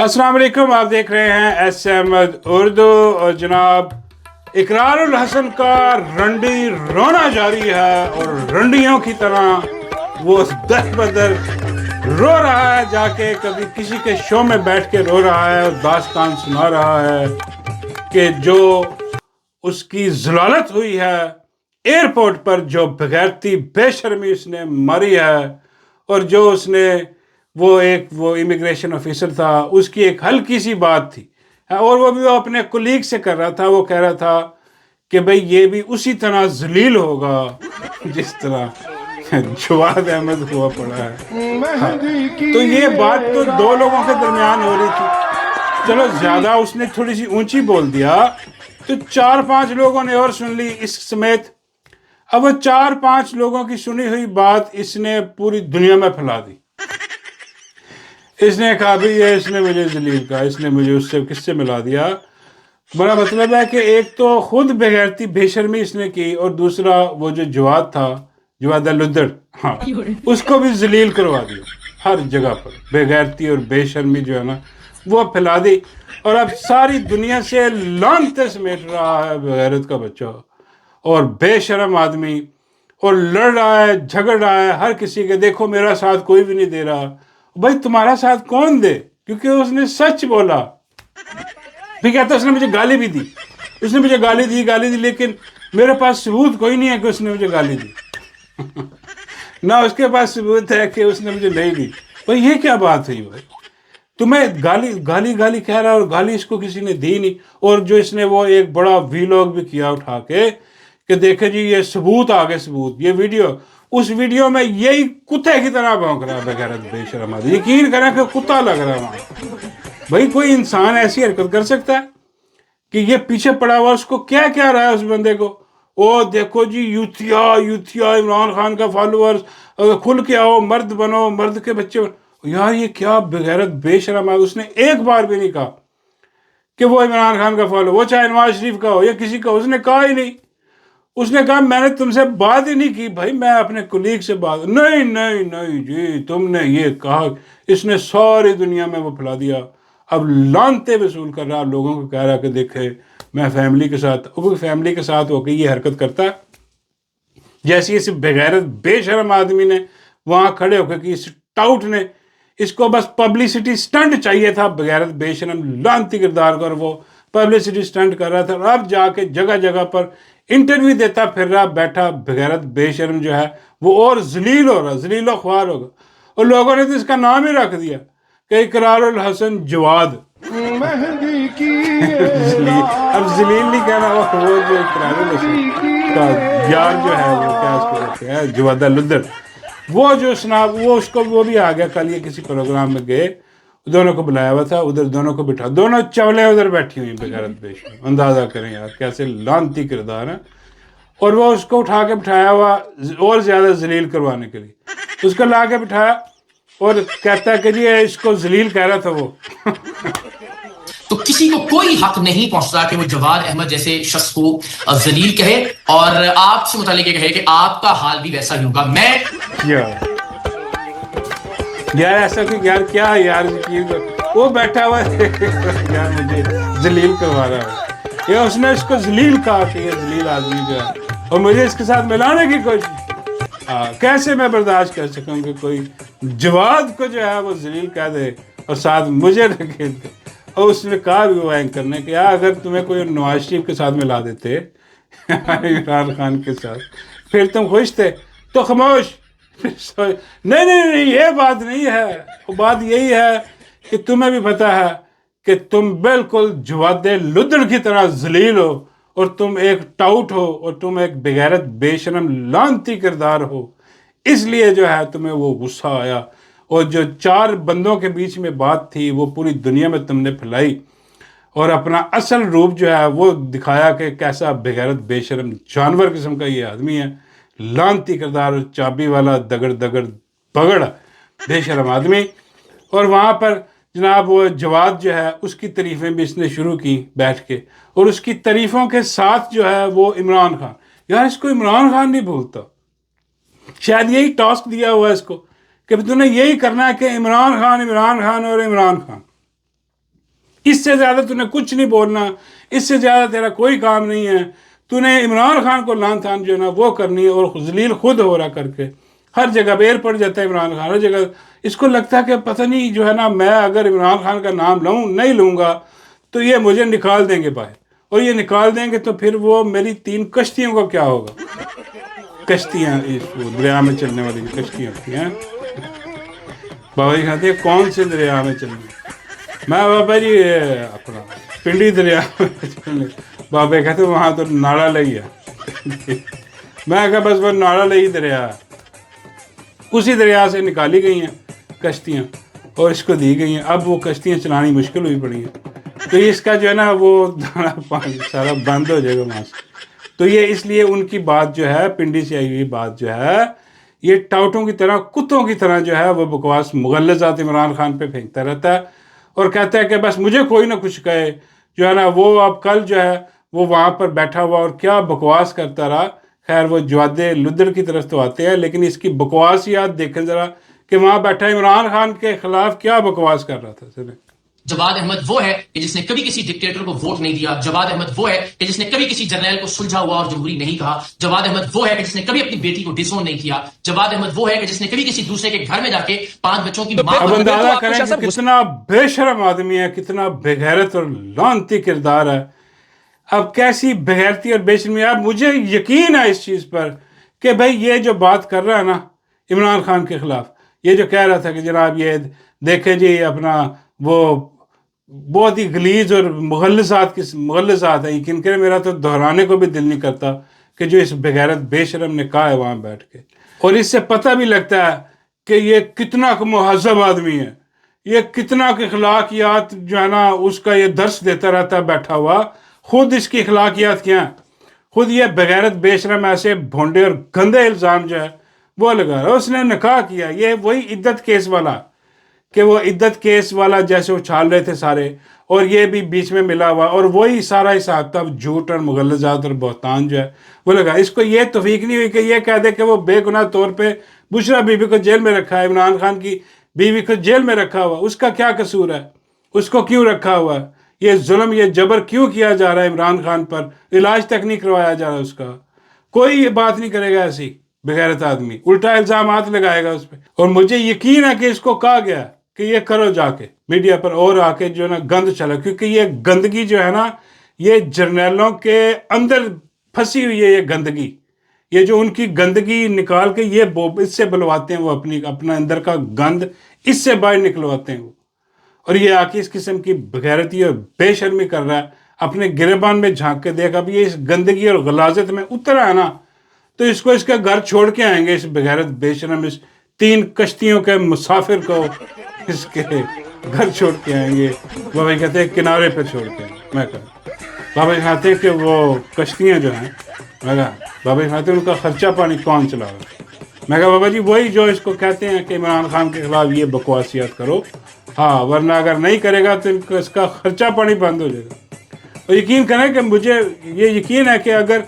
السلام علیکم، آپ دیکھ رہے ہیں ایس احمد اردو اور جناب اقرار الحسن کا رنڈی رونا جاری ہے اور رنڈیوں کی طرح وہ در بدر رو رہا ہے، جا کے کبھی کسی کے شو میں بیٹھ کے رو رہا ہے اور داستان سنا رہا ہے کہ جو اس کی ضلالت ہوئی ہے ایئرپورٹ پر، جو بغیرتی بے شرمی اس نے ماری ہے، اور جو اس نے وہ امیگریشن آفیسر تھا، اس کی ایک ہلکی سی بات تھی اور وہ بھی وہ اپنے کولیگ سے کر رہا تھا. وہ کہہ رہا تھا کہ بھئی یہ بھی اسی طرح ذلیل ہوگا جس طرح جواد احمد ہوا پڑا ہے. تو یہ بات تو دو لوگوں کے درمیان ہو رہی تھی. چلو زیادہ اس نے تھوڑی سی اونچی بول دیا تو 4-5 لوگوں نے اور سن لی اس سمیت. اب وہ 4-5 لوگوں کی سنی ہوئی بات اس نے پوری دنیا میں پھیلا دی. اس نے کہا بھی یہ اس نے مجھے ذلیل کہا، اس نے مجھے اس سے کس سے ملا دیا. بڑا مطلب ہے کہ ایک تو خود بغیرتی بے شرمی اس نے کی، اور دوسرا وہ جو جواد تھا، جواد لدڑ، ہاں، اس کو بھی ذلیل کروا دیا ہر جگہ پر. بغیرتی اور بے شرمی جو ہے نا وہ پھیلا دی، اور اب ساری دنیا سے لعنتیں سمیٹ رہا ہے بغیرت کا بچہ اور بے شرم آدمی، اور لڑ رہا ہے، جھگڑ رہا ہے ہر کسی کے. دیکھو میرا ساتھ کوئی بھی نہیں دے رہا. بھائی تمہارا ساتھ کون دے؟ کیونکہ اس نے سچ بولا. پھر کہتا اس نے مجھے گالی بھی دی، اس نے مجھے گالی دی، لیکن میرے پاس ثبوت کوئی نہیں ہے کہ اس نے مجھے گالی دی. نہ اس کے پاس ثبوت ہے کہ اس نے مجھے نہیں دی. بھائی یہ کیا بات ہوئی بھائی؟ تمہیں گالی کہہ رہا ہے اور گالی اس کو کسی نے دی نہیں. اور جو اس نے وہ ایک بڑا ویلاگ بھی کیا اٹھا کے کہ دیکھیں جی یہ ثبوت آگے ثبوت، یہ ویڈیو، اس ویڈیو میں یہی کتے کی طرح بھونک رہا ہے بغیرت بے شرم آدمی. یقین کریں کہ کتا لگ رہا ہے وہاں. بھائی کوئی انسان ایسی حرکت کر سکتا ہے کہ یہ پیچھے پڑا ہوا اس کو کیا رہا ہے اس بندے کو؟ او دیکھو جی یوتھیا عمران خان کا فالوورز، کھل کے آؤ، مرد بنو، مرد کے بچے بنو. یار یہ کیا بغیرت بے شرم آدمی. اس نے ایک بار بھی نہیں کہا کہ وہ عمران خان کا فالو، وہ چاہے نواز شریف کا ہو یا کسی کا، اس نے کہا ہی نہیں. اس نے کہا میں نے تم سے بات ہی نہیں کی. بھائی میں اپنے کولیگ سے بات نہیں جی تم نے یہ کہا. اس نے ساری دنیا میں وہ پھیلا دیا. اب لعنتیں وصول کر رہا، لوگوں کو کہہ رہا کہ دیکھے میں فیملی کے ساتھ ہو کے یہ حرکت کرتا ہے. جیسی اس بغیرت بے شرم آدمی نے وہاں کھڑے ہو کے کہ اس ٹاؤٹ نے، اس کو بس پبلسٹی سٹنٹ چاہیے تھا بغیرت بے شرم لعنتی کردار کا، اور وہ پبلسٹی سٹنٹ کر رہا تھا. اور اب جا کے جگہ جگہ پر انٹرویو دیتا پھر رہا بیٹھا بغیرت بے شرم جو ہے وہ اور ذلیل ہو رہا، ذلیل و خوار ہوگا. اور لوگوں نے تو اس کا نام ہی رکھ دیا کہ اقرار الحسن جواد. اب ذلیل نہیں کہنا، وہ جو اقرار الحسن کا یار جو ہے وہ کیا اس کو کہتے ہیں، جواد لدڑ، وہ جو سناب وہ اس کو وہ بھی آ گیا. کل یہ کسی پروگرام میں گئے، دونوں کو بلایا ہوا تھا، ادھر دونوں کو بٹھا، دونوں چولے ادھر بیٹھی ہوئی بغیرت بے شرم. اندازہ کریں یار کیسے لعنتی کردار ہے. اور وہ اس کو اٹھا کے بٹھایا ہوا اور زیادہ ذلیل کروانے کے لیے. اس کو لا کے بٹھایا اور کہتا ہے کہ جی اس کو ذلیل کہہ رہا تھا وہ. تو کسی کو کوئی حق نہیں پہنچتا کہ وہ جواد احمد جیسے شخص کو ذلیل کہے اور آپ سے متعلق یہ کہے کہ آپ کا حال بھی ویسا ہی ہوگا. میں یار ایسا کہ یار کیا یار وہ بیٹھا ہوا ہے یار مجھے ذلیل کروا رہا ہے، یا اس نے اس کو ذلیل کہا کہ یہ ذلیل آدمی جو ہے اور مجھے اس کے ساتھ ملانے کی کوشش. کیسے میں برداشت کر سکوں کہ کوئی جواد کو جو ہے وہ ذلیل کہہ دے اور ساتھ مجھے رکھے دے. اور اس نے کہا بھی وہ اینکر نے کہ یار اگر تمہیں کوئی نواز شریف کے ساتھ ملا دیتے عمران خان کے ساتھ پھر تم خوش تھے تو خاموش. نہیں یہ بات نہیں ہے. بات یہی ہے کہ تمہیں بھی پتہ ہے کہ تم بالکل جواد لدڑ کی طرح ذلیل ہو، اور تم ایک ٹاؤٹ ہو، اور تم ایک بغیرت بے شرم لعنتی کردار ہو. اس لیے جو ہے تمہیں وہ غصہ آیا، اور جو 4 بندوں کے بیچ میں بات تھی وہ پوری دنیا میں تم نے پھیلائی، اور اپنا اصل روپ جو ہے وہ دکھایا کہ کیسا بغیرت بے شرم جانور قسم کا یہ آدمی ہے. لعنتی کردار، چابی والا دگڑ بگڑ بے شرم آدمی. اور وہاں پر جناب وہ جواد جو ہے اس کی تعریفیں بھی اس نے شروع کی بیٹھ کے، اور اس کی تعریفوں کے ساتھ جو ہے وہ عمران خان. یار اس کو عمران خان نہیں بھولتا. شاید یہی ٹاسک دیا ہوا ہے اس کو کہ تو نے یہی کرنا ہے کہ عمران خان اور عمران خان. اس سے زیادہ تو نے کچھ نہیں بولنا, اس سے زیادہ تیرا کوئی کام نہیں ہے. تو نے عمران خان کو لان تان جو ہے نا وہ کرنی ہے, اور ذلیل خود ہو رہا کر کے ہر جگہ بیر پڑ جاتا ہے عمران خان ہر جگہ. اس کو لگتا ہے کہ پتہ نہیں جو ہے نا میں اگر عمران خان کا نام نہیں لوں گا تو یہ مجھے نکال دیں گے باہر, اور یہ نکال دیں گے تو پھر وہ میری 3 کشتیوں کا کیا ہوگا. کشتیاں دریا میں چلنے والی کشتیاں ہوتی ہیں. بابا جی کہتے ہیں کون سے دریا میں چلنے؟ میں بابا جی اپنا پنڈی دریا میں چلنے. بابا کہتے ہیں وہاں تو ناڑا لئی ہے. میں کہا بس وہ ناڑا لئی دریا, اسی دریا سے نکالی گئی ہیں کشتیاں اور اس کو دی گئی ہیں. اب وہ کشتیاں چلانی مشکل ہوئی پڑی ہیں, تو اس کا جو ہے نا وہ دانا پانی سارا بند ہو جائے گا وہاں سے. تو یہ اس لیے ان کی بات جو ہے پنڈی سے آئی ہوئی بات جو ہے یہ ٹاؤٹوں کی طرح کتوں کی طرح جو ہے وہ بکواس مغلظات عمران خان پہ پھینکتا رہتا ہے اور کہتا ہے کہ بس مجھے کوئی نہ کچھ کہے جو ہے نا. وہ اب کل جو ہے وہ وہاں پر بیٹھا ہوا اور کیا بکواس کرتا رہا. خیر وہ جواد لدر کی طرف تو آتے ہیں, لیکن اس کی بکواسیات دیکھیں ذرا کہ وہاں بیٹھا عمران خان کے خلاف کیا بکواس کر رہا تھا. جواد احمد وہ ہے کہ جس نے کبھی کسی ڈکٹیٹر کو ووٹ نہیں دیا. جواد احمد وہ ہے کہ جس نے کبھی کسی جرنیل کو سلجھا ہوا اور جمہوری نہیں کہا. جواد احمد وہ ہے کہ جس نے کبھی اپنی بیٹی کو ڈسون نہیں کیا. جواد احمد وہ ہے کہ جس نے کبھی کسی دوسرے کے گھر میں جا کے 5 بچوں کی ماں. اب اندازہ کریں کہ کتنا بے شرم آدمی ہے, کتنا بے غیرت اور لعنتی کردار ہے. اب کیسی بے غیرتی اور بے شرمی. اب مجھے یقین ہے اس چیز پر کہ بھائی یہ جو بات کر رہا ہے نا عمران خان کے خلاف, یہ جو کہہ رہا تھا کہ جناب یہ دیکھیں جی اپنا وہ بہت ہی غلیظ اور مغلظات ہیں, یقین کریں میرا تو دہرانے کو بھی دل نہیں کرتا کہ جو اس بغیرت بے شرم نے کہا ہے وہاں بیٹھ کے. اور اس سے پتہ بھی لگتا ہے کہ یہ کتنا مہذب آدمی ہے, یہ کتنا کے اخلاقیات جو ہے نا اس کا یہ درس دیتا رہتا ہے بیٹھا ہوا. خود اس کی اخلاقیات کیا ہیں, خود یہ بغیرت بے شرم ایسے بھونڈے اور گندے الزام جو ہے وہ لگا رہا. اس نے نکاح کیا, یہ وہی عدت کیس والا کہ وہ عدت کیس والا جیسے اچھال رہے تھے سارے, اور یہ بھی بیچ میں ملا ہوا, اور وہی سارا حساب تھا جھوٹ اور مغلظات اور بہتان جو ہے وہ لگا. اس کو یہ توفیق نہیں ہوئی کہ یہ کہہ دے کہ وہ بے گناہ طور پہ بشرا بی بی کو جیل میں رکھا ہے, عمران خان کی بیوی کو جیل میں رکھا ہوا. اس کا کیا قصور ہے, اس کو کیوں رکھا ہوا ہے, یہ ظلم یہ جبر کیوں کیا جا رہا ہے عمران خان پر, علاج تک نہیں کروایا جا رہا اس کا. کوئی یہ بات نہیں کرے گا ایسی بغیرت آدمی, الٹا الزامات لگائے گا اس پہ. اور مجھے یقین ہے کہ اس کو کہا گیا کہ یہ کرو جا کے میڈیا پر اور آ کے جو ہے نا گند چلا, کیونکہ یہ گندگی جو ہے نا یہ جرنیلوں کے اندر پھنسی ہوئی ہے. یہ گندگی, یہ جو ان کی گندگی نکال کے یہ اس سے بلواتے ہیں وہ اپنا اندر کا گند اس سے باہر نکلواتے ہیں وہ. اور یہ آ کے اس قسم کی بغیرتی اور بے شرمی کر رہا ہے. اپنے گریبان میں جھانک کے دیکھ, اب یہ اس گندگی اور غلاظت میں اترا ہے نا تو اس کو اس کا گھر چھوڑ کے آئیں گے. اس بغیرت بے شرم اس 3 کشتیوں کے مسافر کو اس کے گھر چھوڑ کے آئیں گے. بابا کہتے ہیں کنارے پہ چھوڑ کے آئیں. میں کہا بابا کہتے ہیں کہ وہ کشتیاں جو ہیں, میں کہا بابا کہتے ہیں ان کا خرچہ پانی کون چلا رہا ہے. میں کہا بابا جی وہی جو اس کو کہتے ہیں کہ عمران خان کے خلاف یہ بکواسیات کرو, ہاں ورنہ اگر نہیں کرے گا تو اس کا خرچہ پانی بند ہو جائے گا. اور یقین کریں کہ مجھے یہ یقین ہے کہ اگر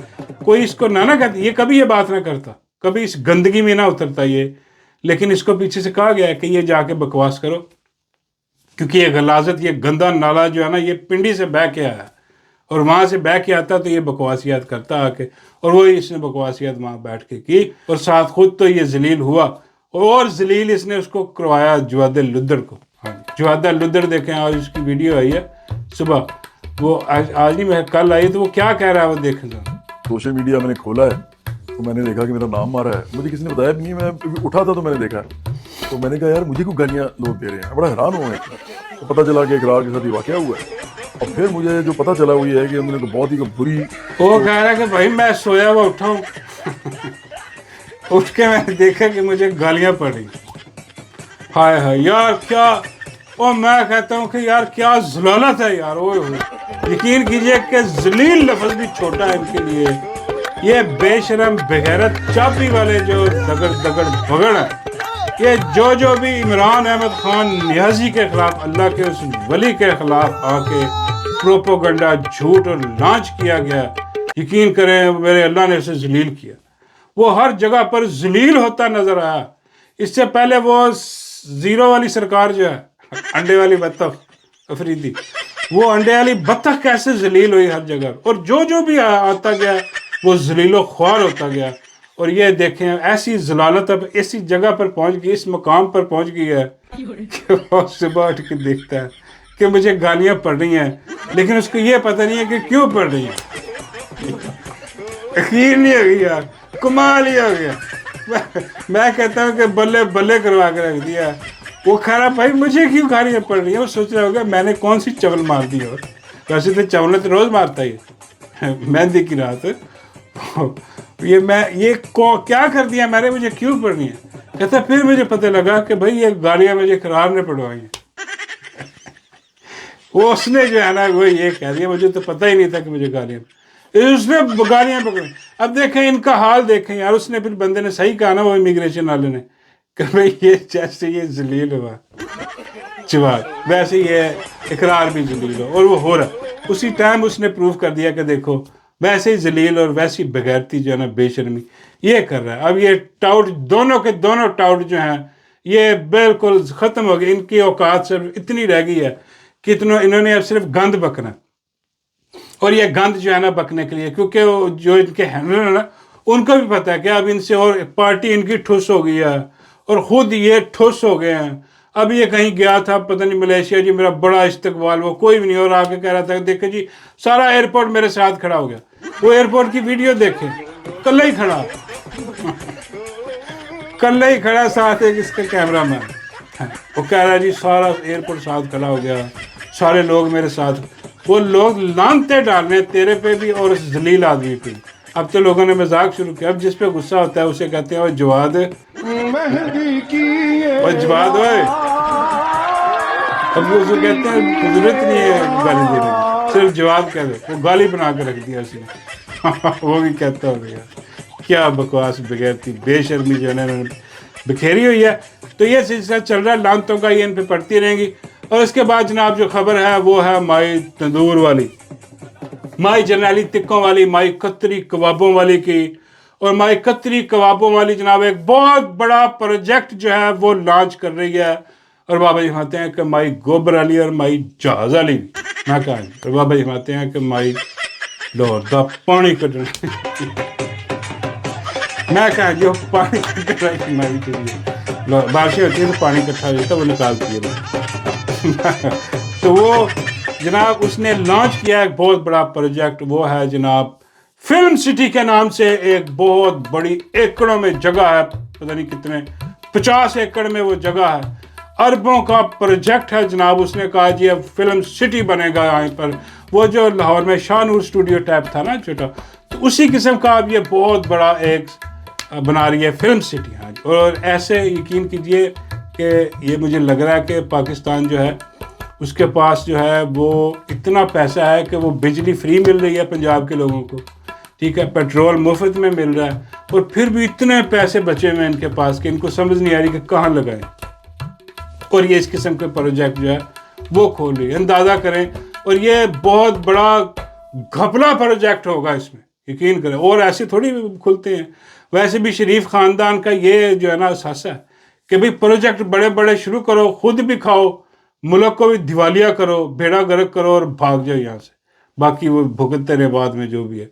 کوئی اس کو نہ کہتا, یہ کبھی یہ بات نہ کرتا, کبھی اس گندگی میں نہ اترتا یہ, لیکن اس کو پیچھے سے کہا گیا ہے کہ یہ جا کے بکواس کرو, کیونکہ یہ غلاظت یہ گندا نالا جو ہے نا یہ پنڈی سے بہہ کے آیا, اور وہاں سے بہہ کے آتا تو یہ بکواسیات کرتا آ کے, اور وہی اس نے بکواسیات وہاں بیٹھ کے کی, اور ساتھ خود تو یہ ذلیل ہوا, اور ذلیل اس نے اس کو کروایا جواد لدر کو. جواد لدر دیکھیں آج اس کی ویڈیو آئی ہے صبح, وہ آج نہیں کل آئی, تو وہ کیا کہہ رہا ہے وہ دیکھیں ذرا. سوشل میڈیا میں نے کھولا ہے تو میں نے دیکھا کہ میرا نام مارا ہے, مجھے کسی نے بتایا بھی نہیں, میں اٹھا تھا تو میں نے دیکھا, تو میں نے کہا یار مجھے کیوں گالیاں لوگ دے رہے ہیں, بڑا حیران ہوا ہے. تو پتہ چلا کہ اقرار کے ساتھ یہ واقعہ ہوا ہے, اور پھر مجھے جو پتہ چلا وہ یہ ہے کہ انہوں نے بہت ہی بری, وہ کہہ رہا ہے کہ بھائی میں سویا ہوا اٹھا ہوں, اٹھ کے میں نے دیکھا کہ مجھے گالیاں پڑی. ہائے ہائے یار کیا, اور میں کہتا ہوں کہ یار کیا ذلالت ہے یار. وہ یقین کیجئے کہ ذلیل لفظ بھی چھوٹا ہے ان کے لیے. یہ بے شرم بغیرت چاپی والے جو دگڑ بگڑ ہے, یہ جو بھی عمران احمد خان نیازی کے خلاف, اللہ کے اس ولی کے خلاف آ کے پروپوگنڈا جھوٹ اور لانچ کیا گیا, یقین کریں میرے اللہ نے اسے ذلیل کیا. وہ ہر جگہ پر ذلیل ہوتا نظر آیا. اس سے پہلے وہ 0 والی سرکار جو ہے, انڈے والی بطخ افریدی, وہ انڈے والی بطخ کیسے ذلیل ہوئی ہر جگہ، اور جو بھی آتا گیا وہ ذلیل و خوار ہوتا گیا. اور یہ دیکھیں ایسی ضلالت اب ایسی جگہ پر پہنچ گئی، اس مقام پر پہنچ گئی ہے کہ وہ صبح اٹھ کے دیکھتا ہے کہ مجھے گالیاں پڑ رہی ہیں، لیکن اس کو یہ پتہ نہیں ہے کہ کیوں پڑ رہی ہیں. یقین نہیں ہو گئی یار، کمال ہی ہو گیا. میں کہتا ہوں کہ بلے بلے کروا کے رکھ دیا. وہ کہہ رہا بھائی مجھے کیوں گالیاں پڑ رہی ہیں، وہ سوچ رہا ہوگا میں نے کون سی چول مار دی. اور ویسے تو چولیں تو روز مارتا ہی مہندی کی رات. یہ کیا کر دیا میں نے، مجھے کیوں پڑھنی ہے. کہتا پھر مجھے پتہ لگا کہ بھائی یہ گالیاں مجھے قرار نے پڑھوائی ہیں. وہ اس نے جو ہے نا وہ یہ کہہ دیا، مجھے تو پتہ ہی نہیں تھا کہ مجھے گالیاں، اس نے گالیاں پکڑی. اب دیکھیں ان کا حال دیکھیں یار. اس نے پھر بندے نے صحیح کہا نا، وہ امیگریشن والے نے، کہ بھائی یہ جیسے یہ ذلیل ہوا جواد، ویسے یہ اقرار بھی ذلیل ہو. اور وہ ہو رہا اسی ٹائم اس نے پروف کر دیا کہ دیکھو ویسے ہی ذلیل اور ویسی بغیرتی جو ہے نا بے شرمی یہ کر رہا ہے. اب یہ ٹاؤٹ دونوں کے دونوں ٹاؤٹ جو ہیں یہ بالکل ختم ہو گئے. ان کی اوقات صرف اتنی رہ گئی ہے کہ انہوں نے اب صرف گند بکنا. اور یہ گند جو ہے نا بکنے کے لیے، کیونکہ جو ان کے ہینڈلر ہیں نا ان کو بھی پتہ ہے کہ اب ان سے اور پارٹی ان کی ٹھوس ہو گئی ہے اور خود یہ ٹھوس ہو گئے ہیں. اب یہ کہیں گیا تھا پتہ نہیں ملیشیا، جی میرا بڑا استقبال، وہ کوئی بھی نہیں، اور آ کے کہہ رہا تھا دیکھیں جی سارا ایئرپورٹ میرے ساتھ کھڑا ہو گیا. وہ ایئرپورٹ کی ویڈیو دیکھیں، کلہ ہی کھڑا کلہ ہی کھڑا، ساتھ ایک اس کا کیمرہ مین. وہ کہہ رہا ہے جی سارا ایئرپورٹ ساتھ کھڑا ہو گیا، سارے لوگ میرے ساتھ. وہ لوگ لانتے ڈالنے تیرے پہ بھی اور اس ذلیل آدمی پہ. اب تو لوگوں نے مذاق شروع کیا، اب جس پہ غصہ ہوتا ہے اسے کہتے ہیں وہ جواد، وہ جواد ہوئے. اب اسے کہتے ہیں ضرورت نہیں ہے گالی دینے کی، صرف جواد کہہ دو. وہ گالی بنا کے رکھ دیا اس نے. وہ بھی کہتا ہو گیا کیا بکواس بغیرتی بے شرمی جو ہے نا انہوں نے بکھیری ہوئی ہے. تو یہ سلسلہ چل رہا ہے لانتوں کا، یہ ان پہ پڑتی رہیں گی. اور اس کے بعد جناب جو خبر ہے وہ ہے مائی تندور والی، مائی جرنیلی تکوں والی، مائی کتری کبابوں والی کی. اور مائی کتری کبابوں والی جناب ایک بہت بڑا پروجیکٹ جو ہے وہ لانچ کر رہی ہے. اور بابا جی فرماتے ہیں کہ مائی گوبر والی اور مائی جہاز والی میں کہا. اور بابا جی فرماتے ہیں کہ مائی لاہور دا پانی کٹنا میں کہا جو پانی کٹ رہا ہے مائی کے لیے بارشیں ہوتی ہیں تو پانی کٹھا ہو جاتا ہے، وہ نکالتی ہے. تو وہ جناب اس نے لانچ کیا ایک بہت بڑا پروجیکٹ، وہ ہے جناب فلم سٹی کے نام سے. ایک بہت بڑی ایکڑوں میں جگہ ہے، پتہ نہیں کتنے 50 ایکڑ میں وہ جگہ ہے، اربوں کا پروجیکٹ ہے جناب. اس نے کہا جی اب فلم سٹی بنے گا یہاں پر. وہ جو لاہور میں شاہ نور اسٹوڈیو ٹائپ تھا نا چھوٹا، تو اسی قسم کا اب یہ بہت بڑا ایک بنا رہی ہے فلم سٹی. ہاں اور ایسے یقین کیجئے کہ یہ مجھے لگ رہا ہے کہ پاکستان جو ہے اس کے پاس جو ہے وہ اتنا پیسہ ہے کہ وہ بجلی فری مل رہی ہے پنجاب کے لوگوں کو، ٹھیک ہے، پیٹرول مفت میں مل رہا ہے، اور پھر بھی اتنے پیسے بچے ہوئے ان کے پاس کہ ان کو سمجھ نہیں آ رہی کہ کہاں لگائیں. اور یہ اس قسم کے پروجیکٹ جو ہے وہ کھول رہی ہے، اندازہ کریں. اور یہ بہت بڑا گھپلا پروجیکٹ ہوگا اس میں، یقین کریں. اور ایسے تھوڑی کھلتے ہیں. ویسے بھی شریف خاندان کا یہ جو ہے نا اثاثہ ہے کہ بھئی پروجیکٹ بڑے بڑے شروع کرو، خود بھی کھاؤ، ملک کو بھی دیوالیہ کرو، بھیڑا گرک کرو اور بھاگ جاؤ یہاں سے، باقی وہ بھگتتے رہے بعد میں جو بھی ہے.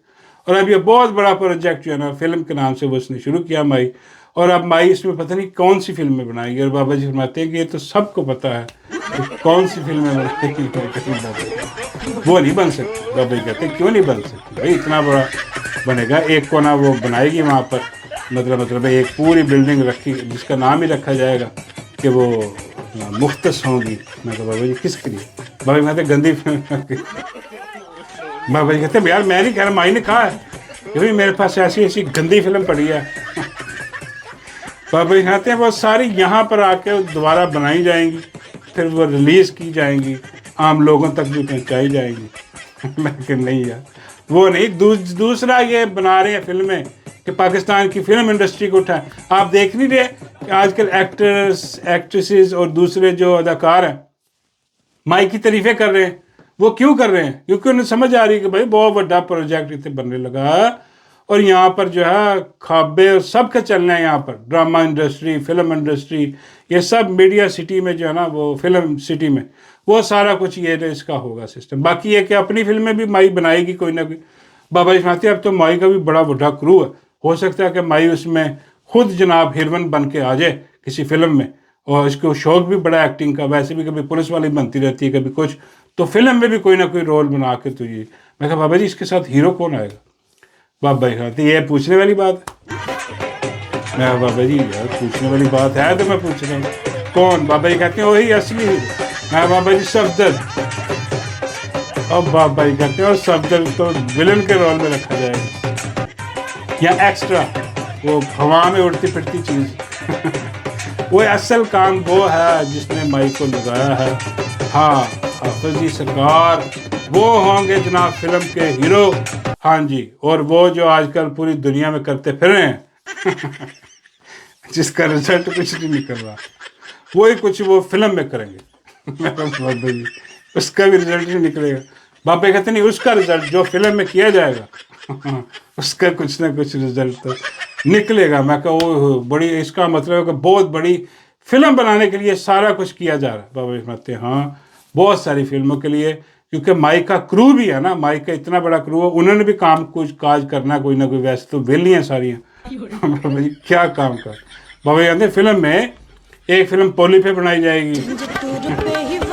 اور اب یہ بہت بڑا پروجیکٹ جو ہے نا فلم کے نام سے وہ اس نے شروع کیا مائی. اور اب مائی اس میں پتہ نہیں کون سی فلمیں بنائے گی. اور بابا جی فرماتے ہیں کہ یہ تو سب کو پتہ ہے کہ کون سی فلمیں بنائے گی. وہ نہیں بن سکتی. بابا جی کہتے ہیں کیوں نہیں بن سکتی بھائی، اتنا بڑا بنے گا. ایک کونا وہ بنائے گی وہاں پر، مطلب ایک پوری بلڈنگ رکھی جس کا نام ہی رکھا جائے گا کہ وہ مختص ہوں گی. میں کہا بابا جی کس کے لیے؟ بابا جی کہتے ہیں گندی فلم. بابا جی کہتے ہیں یار میں نہیں کہہ رہا، مائی نے کہا ہے کہ بھائی میرے پاس ایسی ایسی گندی فلم پڑی ہے. بابا جی کہتے ہیں وہ ساری یہاں پر آ کے دوبارہ بنائی جائیں گی، پھر وہ ریلیز کی جائیں گی، عام لوگوں تک بھی پہنچائی جائیں گی. میں کہ نہیں یار وہ نہیں. دوسرا یہ بنا رہے ہیں فلمیں کہ پاکستان کی فلم انڈسٹری کو اٹھائیں. آپ دیکھ نہیں رہے کہ آج کل ایکٹرز ایکٹریسز اور دوسرے جو اداکار ہیں مائی کی تعریفیں کر رہے ہیں. وہ کیوں کر رہے ہیں؟ کیونکہ انہیں سمجھ آ رہی ہے کہ بھائی بہت بڑا پروجیکٹ اتنے بننے لگا اور یہاں پر جو ہے کھابے اور سب کا چلنا ہے یہاں پر، ڈرامہ انڈسٹری، فلم انڈسٹری، یہ سب میڈیا سٹی میں جو ہے نا، وہ فلم سٹی میں وہ سارا کچھ یہ اس کا ہوگا سسٹم. باقی یہ کہ اپنی فلمیں بھی مائی بنائے گی کوئی نہ کوئی. بابا جی فرماتے ہیں اب تو مائی کا بھی بڑا بڑا کرو ہے، ہو سکتا ہے کہ مائی اس میں خود جناب ہیروئن بن کے آ جائے کسی فلم میں، اور اس کو شوق بھی بڑا ایکٹنگ کا، ویسے بھی کبھی پولیس والی بنتی رہتی ہے کبھی کچھ، تو فلم میں بھی کوئی نہ کوئی رول بنا کے تو یہ. میں کہا بابا جی اس کے ساتھ ہیرو کون آئے گا؟ بابا جی کہتے یہ پوچھنے والی بات ہے. میں کہا بابا جی یار پوچھنے والی بات ہے تو میں پوچھ رہا ہوں کون؟ بابا جی کہتے ہیں وہی اصلی ہیرو. میں بابا جی صفدر. اور بابا جی کہتے ہیں اور صفدر تو ولن کے رول میں رکھا جائے گا یا ایکسٹرا، وہ ہوا میں اڑتی پھرتی چیز. وہ اصل کام وہ ہے جس نے مائی کو لگایا ہے. ہاں حافظ جی سرکار وہ ہوں گے جناب فلم کے ہیرو. ہاں جی، اور وہ جو آج کل پوری دنیا میں کرتے پھر رہے ہیں جس کا رزلٹ کچھ نہیں نکل رہا، وہی کچھ وہ فلم میں کریں گے. بابا جی اس کا بھی رزلٹ نہیں نکلے گا. بابا کہتے نہیں اس کا رزلٹ جو فلم میں کیا جائے گا اس کا کچھ نہ کچھ رزلٹ تو نکلے گا. میں کہا وہ بڑی، اس کا مطلب ہے کہ بہت بڑی فلم بنانے کے لیے سارا کچھ کیا جا رہا ہے. بابا جی فرماتے ہیں ہاں بہت ساری فلموں کے لیے، کیونکہ مائی کا کرو بھی ہے نا، مائی کا اتنا بڑا کرو ہے، انہوں نے بھی کام کچھ کاج کرنا کوئی نہ کوئی. ویسے تو ویلی ہیں ساری ہیں. بابا جی کیا کام کر. بابا جی کہتے ہیں فلم میں ایک فلم پولی پہ بنائی جائے گی،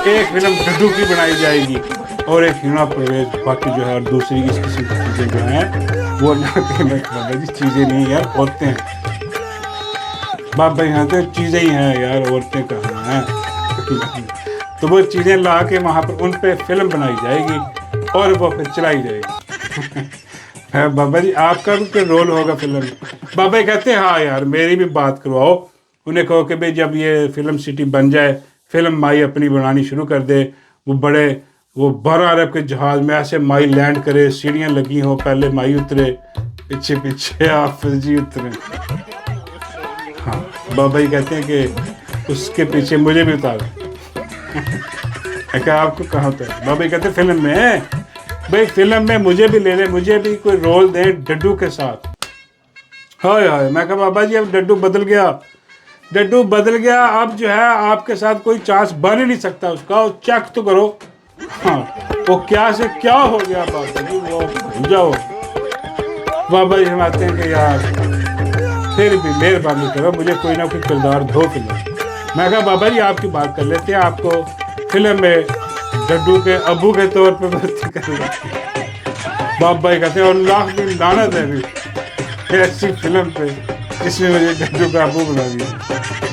ایک فلم ڈڈو کی بنائی جائے گی، اور ایک ہینا پرویز، باقی جو ہے اور دوسری اس قسم کی چیزیں جو ہیں وہ بابا جی چیزیں نہیں یار عورتیں ہیں. بابا جی کہتے ہیں چیزیں ہی ہیں یار، عورتیں کہاں ہیں. تو وہ چیزیں لا کے وہاں پر ان پہ فلم بنائی جائے گی اور وہ پھر چلائی جائے گی. بابا جی آپ کا بھی کوئی رول ہوگا فلم میں؟ بابا جی کہتے ہیں ہاں یار میری بھی بات کرواؤ. انہیں کہو کہ بھائی جب یہ فلم سٹی بن جائے، فلم مائی اپنی بنانی شروع کر دے، وہ بڑے وہ 12 ارب کے جہاز میں ایسے مائی لینڈ کرے، سیڑھیاں لگی ہوں، پہلے مائی اترے، پیچھے پیچھے حافظ جی اترے. ہاں بابا جی کہتے ہیں کہ اس کے پیچھے مجھے بھی اتار. کہ آپ کو کہاں تھا؟ بابا جی کہتے ہیں فلم میں، بھائی فلم میں مجھے بھی لے لیں، مجھے بھی کوئی رول دیں ڈڈو کے ساتھ. ہائے ہائے. میں کہا بابا جی اب ڈڈو بدل گیا، ڈڈو بدل گیا، اب جو ہے آپ کے ساتھ کوئی چانس بن ہی نہیں سکتا اس کا. چیک تو کرو. ہاں وہ کیا سے کیا ہو گیا بابا جی، وہ بھول جاؤ. بابا جی فرماتے ہیں کہ یار پھر بھی مہربانی کرو مجھے کوئی نہ کوئی کردار دھو فلم. میں کہا بابا جی آپ کی بات کر لیتے ہیں، آپ کو فلم میں ڈڈو کے ابو کے طور پہ بھرتی کر لیں. بابا جی کہتے ہیں اور لاکھ دن لعنت ہے بھی ایسی فلم پہ جس میں مجھے ڈڈو کا ابو بنا دیا.